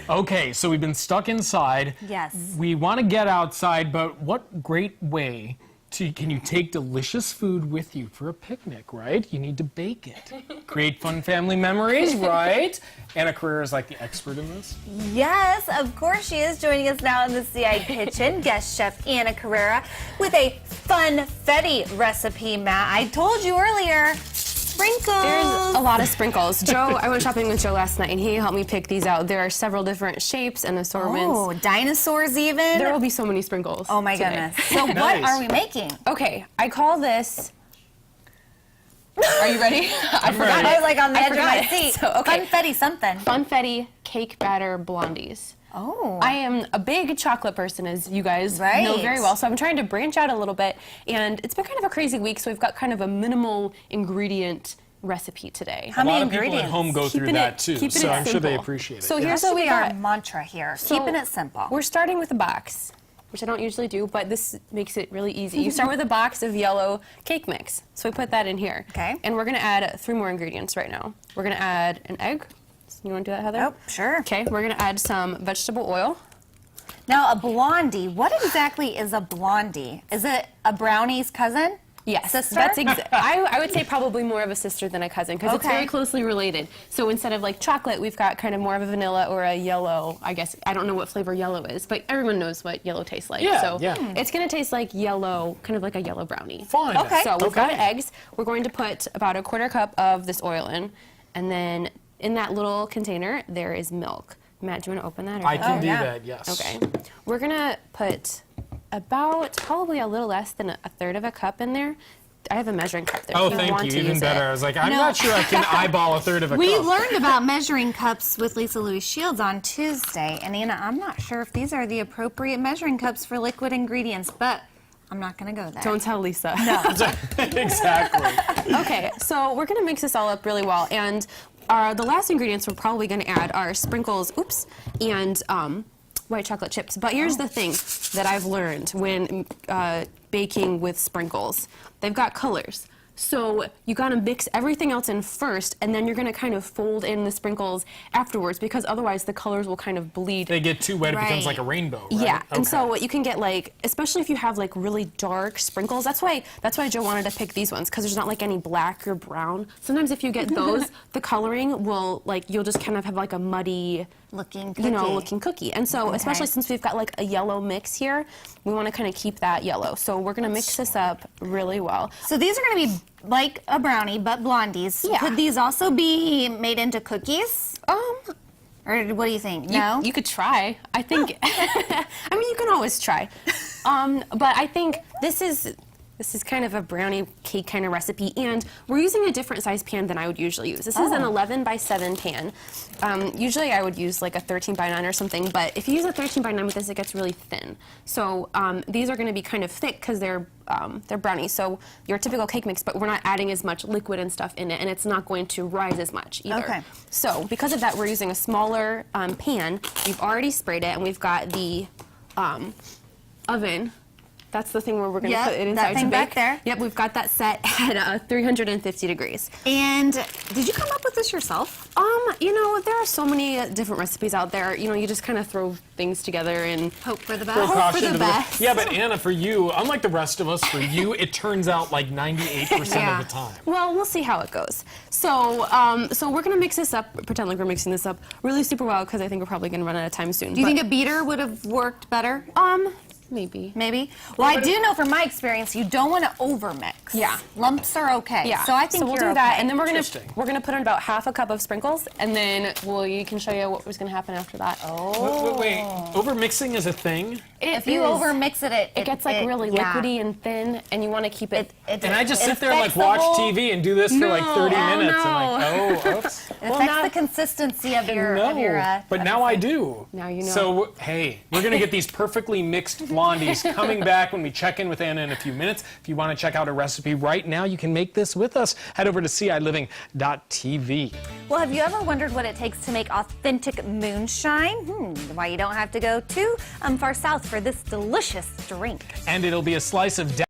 Okay, so we've been stuck inside. Yes. We want to get outside, but what great way can you take delicious food with you for a picnic, right? You need to bake it. Create fun family memories, right? Anna Carrera is like the expert in this. Yes, of course she is. Joining us now in the ciKitchen, guest chef Anna Carrera with a funfetti recipe, Matt. I told you earlier, sprinkles. There's a lot of sprinkles. I went shopping with Joe last night and he helped me pick these out. There are several different shapes and assortments. Oh, dinosaurs even? There will be so many sprinkles. Oh my goodness. So Nice. what are we making? Okay, I call this... Are you ready? I forgot. I was like on the edge of my forgot it. seat. So, okay. Funfetti something. Funfetti cake batter blondies. Oh. I am a big chocolate person, as you guys Right. know very well, so I'm trying to branch out a little bit, and it's been kind of a crazy week, so we've got kind of a minimal ingredient recipe today. How A many lot of people ingredients? at home go through Keeping that it- too, keeping so it I'm sure they simple. appreciate it. So yeah. here's That what should we be our got. mantra here. So Keeping it simple. We're starting with a box, which I don't usually do, but this makes it really easy. You start with a box of yellow cake mix. So we put that in here. Okay. And we're gonna add 3 more ingredients right now. We're gonna add an egg. You wanna do that, Heather? Oh, sure. Okay, we're gonna add some vegetable oil. Now, a blondie, what exactly is a blondie? Is it a brownie's cousin? Yes, Sister? that's I would say probably more of a sister than a cousin because it's Okay. very closely related. So instead of like chocolate, we've got kind of more of a vanilla or a yellow. I guess I don't know what flavor yellow is, but everyone knows what yellow tastes like. Yeah, so yeah. it's going to taste like yellow, kind of like a yellow brownie. Fine. Okay. So we've got Okay. eggs. We're going to put about a 1/4 cup of this oil in, and then in that little container there is milk. Matt, do you want to open that? Or I can do yeah. that, yes. Okay. We're gonna put about probably a little less than 1/3 of a cup in there. I have a measuring cup there. Oh, if you thank want you. to Even use better. it. I was like, I'm No. not sure I can eyeball 1/3 of a We cup. learned about measuring cups with Lisa Louise Shields on Tuesday, and Anna, I'm not sure if these are the appropriate measuring cups for liquid ingredients, but I'm not going to go there. Don't tell Lisa. No. Exactly. Okay, so we're gonna mix this all up really well, and the last ingredients we're probably gonna add are sprinkles, and white chocolate chips. But here's the thing that I've learned when baking with sprinkles. They've got colors. So you gotta mix everything else in first, and then you're gonna kind of fold in the sprinkles afterwards, because otherwise the colors will kind of bleed. They get too wet, it becomes Right. like a rainbow, right? Yeah, and Okay. so what you can get, like, especially if you have like really dark sprinkles. That's why Joe wanted to pick these ones, because there's not like any black or brown. Sometimes if you get those, the coloring will, like, you'll just kind of have like a muddy Looking cookie. looking cookie. And so especially since we've got like a yellow mix here, we want to kind of keep that yellow. So we're gonna mix this up really well. So these are going to be like a brownie, but blondies. Yeah. Could these also be made into cookies? Or what do you think? No? You could try. I think. I mean, you can always try. But I think this is kind of a brownie cake kind of recipe, and we're using a different size pan than I would usually use. This is an 11x7 pan. Usually I would use like a 13x9 or something, but if you use a 13x9 with this, it gets really thin. So these are going to be kind of thick because they're brownies. So your typical cake mix, but we're not adding as much liquid and stuff in it, and it's not going to rise as much either. Okay. So because of that, we're using a smaller pan. We've already sprayed it, and we've got the oven. That's the thing where we're going to Yep, put it that inside thing to bake. back there. Yep, we've got that set at 350 degrees. And did you come up with this yourself? You know, there are so many different recipes out there. You know, you just kind of throw things together and Hope for the Throw best. caution for the to best. Yeah, but Anna, for you, unlike the rest of us, for you, it turns out like 98% Yeah. of the time. well, we'll see how it goes. So, so we're gonna mix this up, pretend like we're mixing this up really super well, because I think we're probably gonna run out of time soon. Do you think a beater would have worked better? Maybe. Maybe. Well, I do know from my experience, you don't want to overmix. Yeah. Lumps are okay. Yeah. So I think we'll you're do that, okay. and then we're Interesting. gonna put in about half a cup of sprinkles, and then you can show you what was gonna happen after that. Wait, overmixing is a thing? If you overmix it, it gets like really yeah. liquidy and thin, and you want to keep it. And I just sit there and like affects the watch whole- TV and do this for like 30 No, minutes. no. And like, oh, oops. It affects the consistency of your. No, but now I do. Now you know. So, hey, we're going to get these perfectly mixed blondies coming back when we check in with Anna in a few minutes. If you want to check out a recipe right now, you can make this with us. Head over to CILiving.tv. Well, have you ever wondered what it takes to make authentic moonshine? Why you don't have to go too far south for this delicious drink. And it'll be a slice of